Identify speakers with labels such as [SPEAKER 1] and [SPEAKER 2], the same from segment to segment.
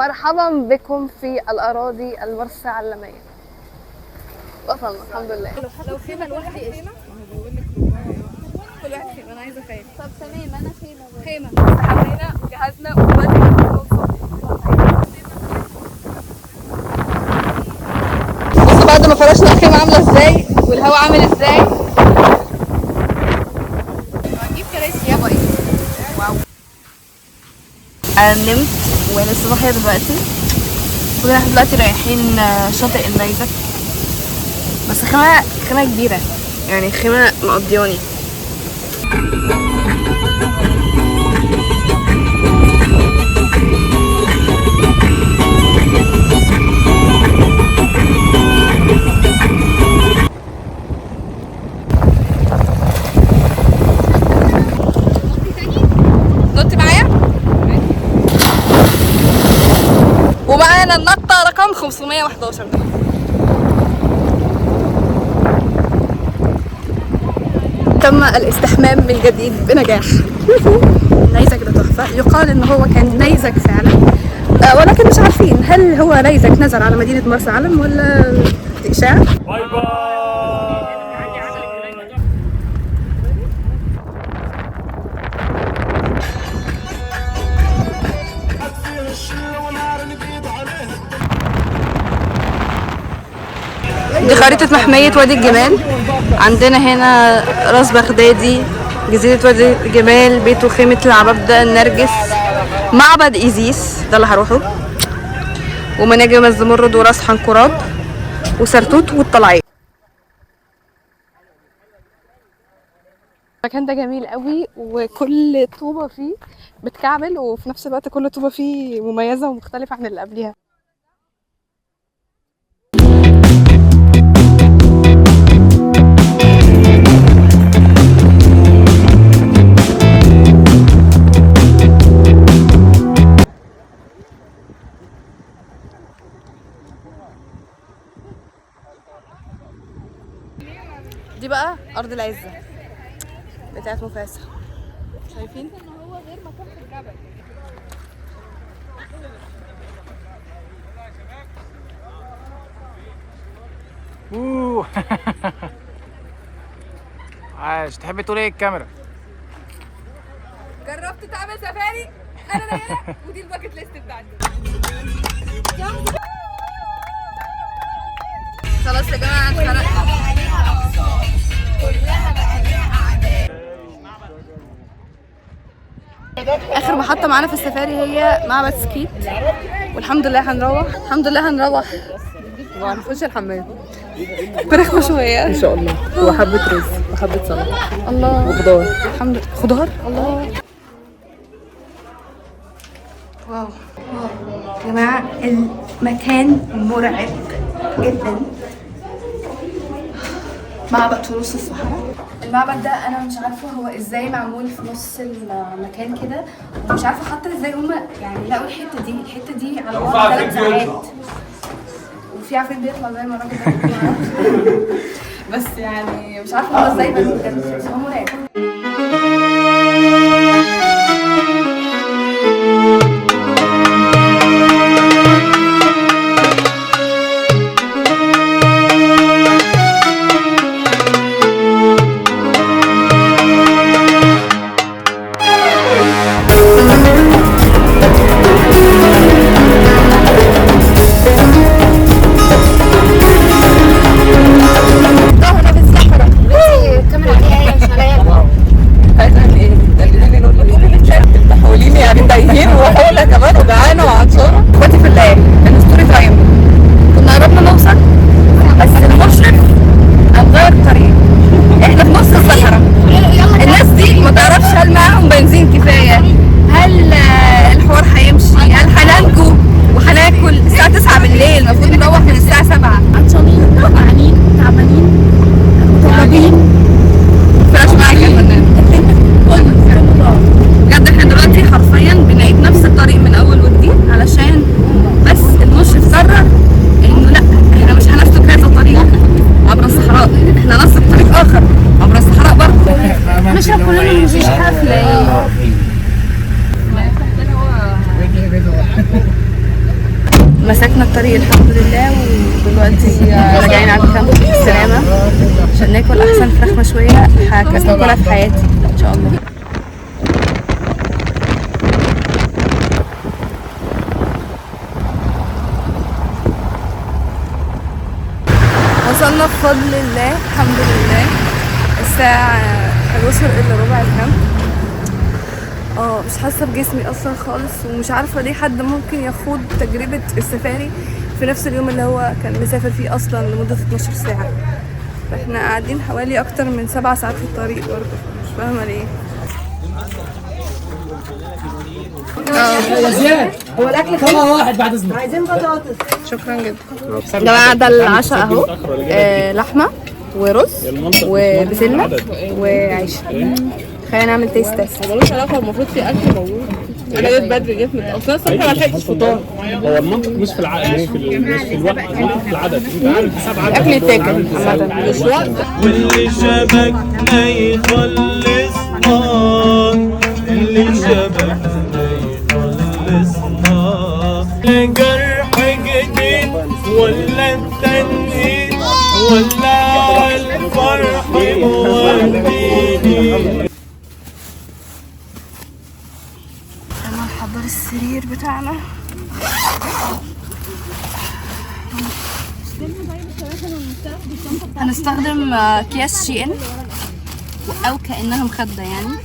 [SPEAKER 1] مرحبا بكم في الأراضي المرسى علمية. وصلنا الحمد لله.
[SPEAKER 2] لو خيمة لوحدي ايش؟ كل واحد خيمة، أنا عايزة خيمة.
[SPEAKER 1] طب تمام، أنا خيمة.
[SPEAKER 2] استحمينا وجهزنا ودلوقتي بصوا بعد ما فرشنا الخيمة عاملة ازاي والهواء عامل ازاي. هنجيب كراسي يابا. ايه واو. انا نمت ولسه صاحية دلوقتي. احنا دلوقتي رايحين شاطئ النيزك، بس خيمة كبيرة يعني، خيمة مقضياني. نطي معايا؟ ومعانا النطة رقم 511. تم الاستحمام من جديد بنجاح. نيزك ده تحفة، يقال ان هو كان نيزك فعلا، ولكن مش عارفين هل هو نيزك نزل على مدينة مرسى علم ولا إشاعة. باي باي. دي خريطة محمية وادي الجمال. عندنا هنا راس بغدادي، جزيرة وادي الجمال، بيت وخيمة العبابدة، النرجس، معبد إيزيس ده اللي هروحه، ومناجم الزمرد وراس حنكراب وسرتوت والطلعية. المكان ده جميل قوي، وكل طوبة فيه بتكعبل، وفي نفس الوقت كل طوبة فيه مميزة ومختلفة عن اللي قبليها. دي بقى أرض العزة بتاعت مفاسة، شايفين؟ هو غير مكان في الجبل.
[SPEAKER 3] عاش. تحبي تقولي ايه الكاميرا؟
[SPEAKER 2] جربت تعمل سفاري؟ انا هنا ودي الباكت ليست بتاعتي. خلاص يا جماعه اتخرجت. اخر محطه معانا في السفاري هي معبد سكيت، والحمد لله هنروح وهنخش الحمام برخمه شويه ان شاء الله، وحبه رز وحبه سلطه الله وخضار. الحمد لله خضار. الله واو يا جماعه، المكان مرعب جدا. معبد في نص الصحراء. المعبد ده انا مش عارفه هو ازاي معمول في نص المكان كده، ومش عارفه حتى ازاي هما يعني لقوا الحته دي على بعد 3 ساعات، وفي عفريت بيطلع زي ما الراجل ده بيقول. بس يعني مش عارفه هو ازاي بجد، بس هو مرعب. مسكنا الطريق الحمد لله، ودلوقتي راجعين على الكامب بالسلامة عشان ناكل احسن فراخ مشوية هاكلها في حياتي ان شاء الله. وصلنا بفضل الله الحمد لله. الساعة 11 الا ربع الكامب. مش حاسة بجسمي اصلا خالص، ومش عارفة ليه حد ممكن يخوض تجربة السفاري في نفس اليوم اللي هو كان مسافر فيه اصلا لمدة 12 ساعة. فاحنا قاعدين حوالي اكتر من 7 ساعات في الطريق برضه، مش فاهمة ليه.
[SPEAKER 4] هو الاكل طبق واحد بعد اذنك. عايزين بطاطس.
[SPEAKER 2] شكرا جدا. جماعة ده العشاء اهو. لحمة ورز وبسلة وعيش. خلينا نعمل تيست تيست.
[SPEAKER 1] ملوش علاقة، المفروض في أكل موجود. أنا جيت بدري، جيت أصلا الصبح ما لحقتش فطار.
[SPEAKER 5] هو المنطق مش في العدد، مش في الوقت، المنطق في العدد. انت عارف حساب عدد
[SPEAKER 1] الأكل يتاكل عامة مش وقت.
[SPEAKER 6] واللي شبكنا يخلصنا، اللي شبكنا يخلصنا. جرح جديد ولا التنهيد ولا الفرح موديني.
[SPEAKER 2] هنحضر السرير بتاعنا. هنستخدم اكياس شي ان او كانها مخده يعني.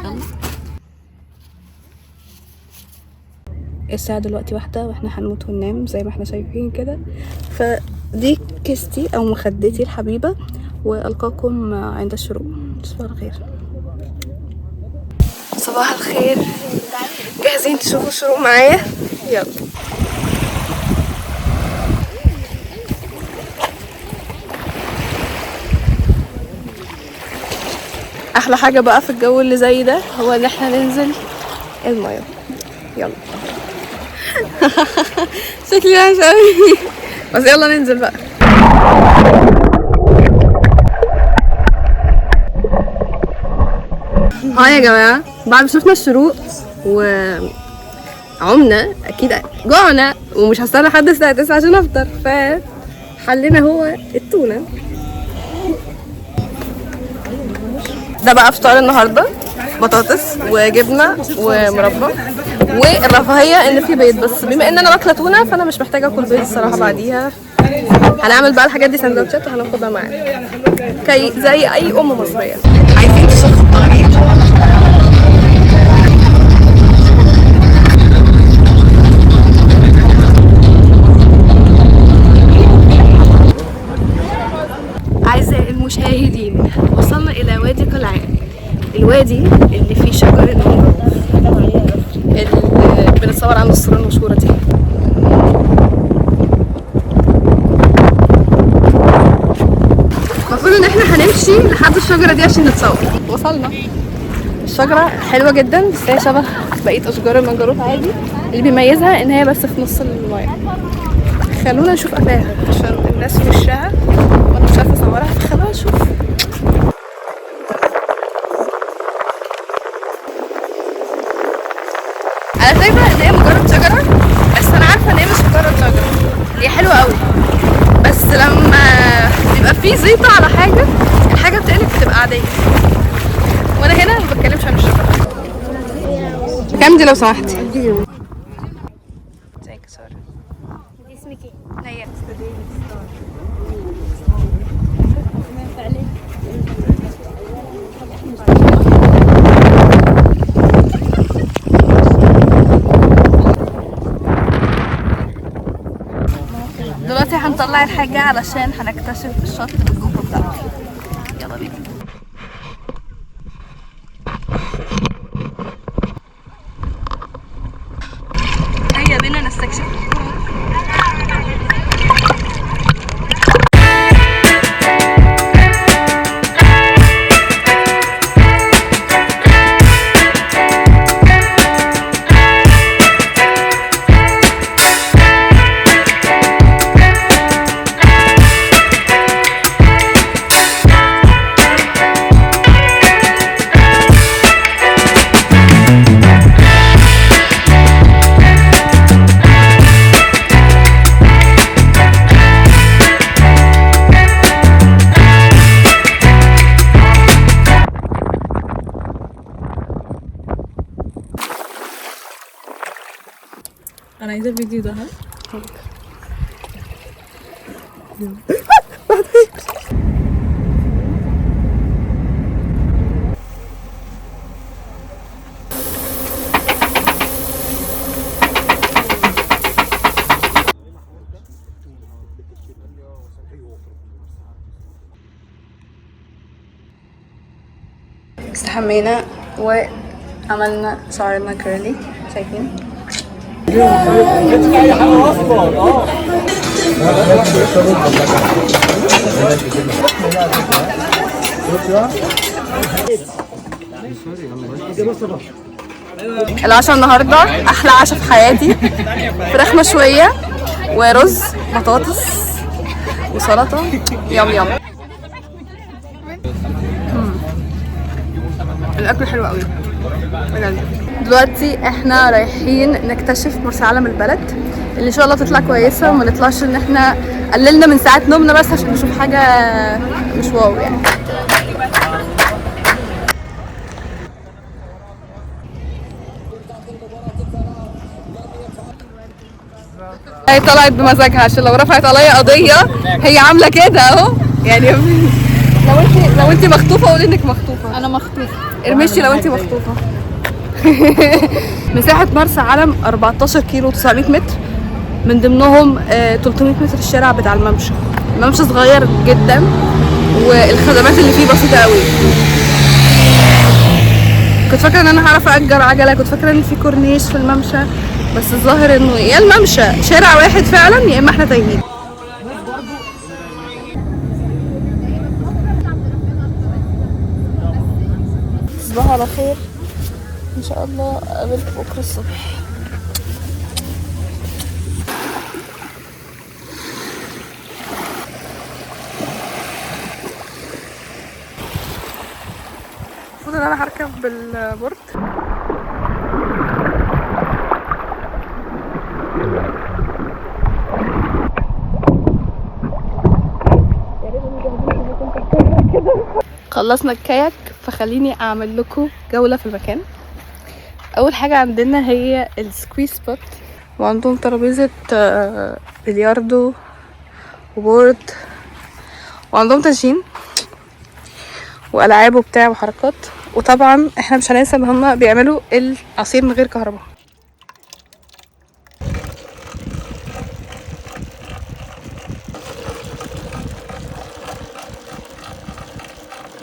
[SPEAKER 2] يلا. الساعه دلوقتي 1 واحنا هنموت وننام زي ما احنا شايفين كده. فدي كيستي او مخدتي الحبيبه، والقاكم عند الشروق. تصبحوا على خير. صباح الخير. جاهزين تشوفوا الشروق معايا؟ يلا. احلى حاجه بقى في الجو اللي زي ده هو ان احنا ننزل الميه. يلا. شكلي وحش قوي بس يلا ننزل بقى. ها يا جماعه، بعد ما شفنا الشروق وعمنا اكيد جوعنا ومش هستنى لحد الساعه 9 عشان افطر، فحلنا هو التونه. ده بقى فطار النهارده، بطاطس وجبنه ومربى، والرفاهيه ان في بيض. بس بما ان انا واكله تونه فانا مش محتاجه اكل بيض الصراحه. بعديها هنعمل بقى الحاجات دي سندوتشات وهناخدها معانا زي اي ام مصريه. عايزين تشوفوا الطريق؟ أعزائي المشاهدين، وصلنا إلى وادي قلعان، الوادي اللي فيه شجر المانجروف اللي بنتصور عنه الصورة المشهورة دي. المفروض إن احنا هنمشي لحد الشجرة دي عشان نتصور. وصلنا. الشجرة حلوة جدا بس هي شبه بقية أشجار المانجروف عادي، اللي بيميزها إن هي بس في نص المايه. خلونا نشوف قفاها عشان الناس في وشها وانا مش عارفه اصورها، فخلونا نشوف. انا شايفه ان هي مجرد شجره، بس انا عارفه ان هي مش مجرد شجره، هي حلوه قوي. بس لما بيبقى في زيطه على حاجه، الحاجه بتقلب بتبقى عاديه. وانا هنا ما بتكلمش عن الشجره. كام دي لو سمحتي؟ ازيك يا ساره؟ اسمك ايه؟ نيا. دلوقتي هنطلع الحاجة علشان هنكتشف الشط بالجوبرو بتاعتنا. يلا بينا. هيا بينا نستكشف.
[SPEAKER 1] الفيديو ده.
[SPEAKER 2] استحمينا وعملنا شعرنا كيرلي، شايفين؟ العشاء النهارده احلى عشاء في حياتي، فراخ مشويه ورز بطاطس وسلطه، يم يم. الاكل حلو قوي بجد. دلوقتي احنا رايحين نكتشف مرسى علم البلد اللي ان شاء الله تطلع كويسه، وما نطلعش ان احنا قللنا من ساعات نومنا بس عشان نشوف حاجه مش واو يعني. هي طلعت بمزاجها عشان لو رفعت عليا قضيه هي عامله كده اهو يعني. لو انت مخطوفه قولي انك مخطوفه.
[SPEAKER 1] انا مخطوفه.
[SPEAKER 2] ارمشي لو انت مخطوفه. مساحه مرسى علم 14 كيلو 900 متر، من ضمنهم 300 متر الشارع بتاع الممشى. الممشى صغير جدا والخدمات اللي فيه بسيطه قوي. كنت فاكره ان انا هعرف اجر عجله، كنت فاكره ان في كورنيش في الممشى، بس الظاهر انه يا الممشى شارع واحد فعلا يا اما احنا تايهين. تصبحوا على خير ان شاء الله، اقابلكم بكره الصبح. المفروض ان انا هركب بالبورد. خلصنا الكاياك، فخليني اعمل لكم جولة في المكان. اول حاجة عندنا هي السكويز سبوت، وعندهم ترابيزة بلياردو وبورد، وعندهم تنشين والعاب وبتاع وحركات. وطبعا احنا مش هننسى ان هما بيعملوا العصير من غير كهرباء.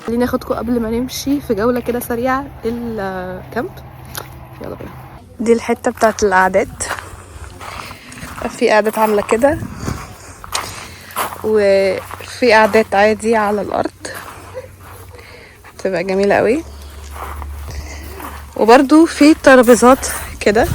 [SPEAKER 2] خليني اخدكم قبل ما نمشي في جولة كده سريعة للكامب. يلا بينا. دي الحتة بتاعت القعدات، في قعدات عاملة كده وفي قعدات عادي على الارض تبقى جميلة قوي، وبرضو في ترابيزات كده.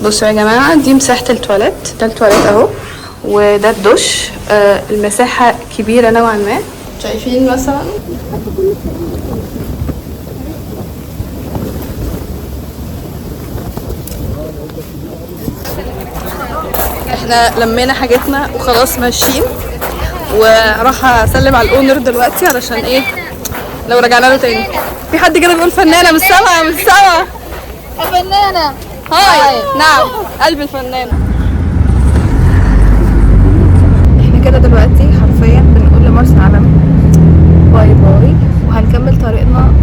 [SPEAKER 2] بصوا يا جماعة، دي مساحة التواليت، ده التواليت اهو، وده الدش. المساحة كبيرة نوعا ما، شايفين مثلا. احنا لمينا حاجتنا وخلاص ماشيين، وراح اسلم على الاونر دلوقتي علشان ايه لو رجعنا له تاني. في حد كده بيقول فنانة، مش سامعة مش سامعة.
[SPEAKER 1] فنانة
[SPEAKER 2] هاي. نعم، قلب الفنان. احنا كده دلوقتي حرفيا بنقول لمرسى علم باي باي، وهنكمل طريقنا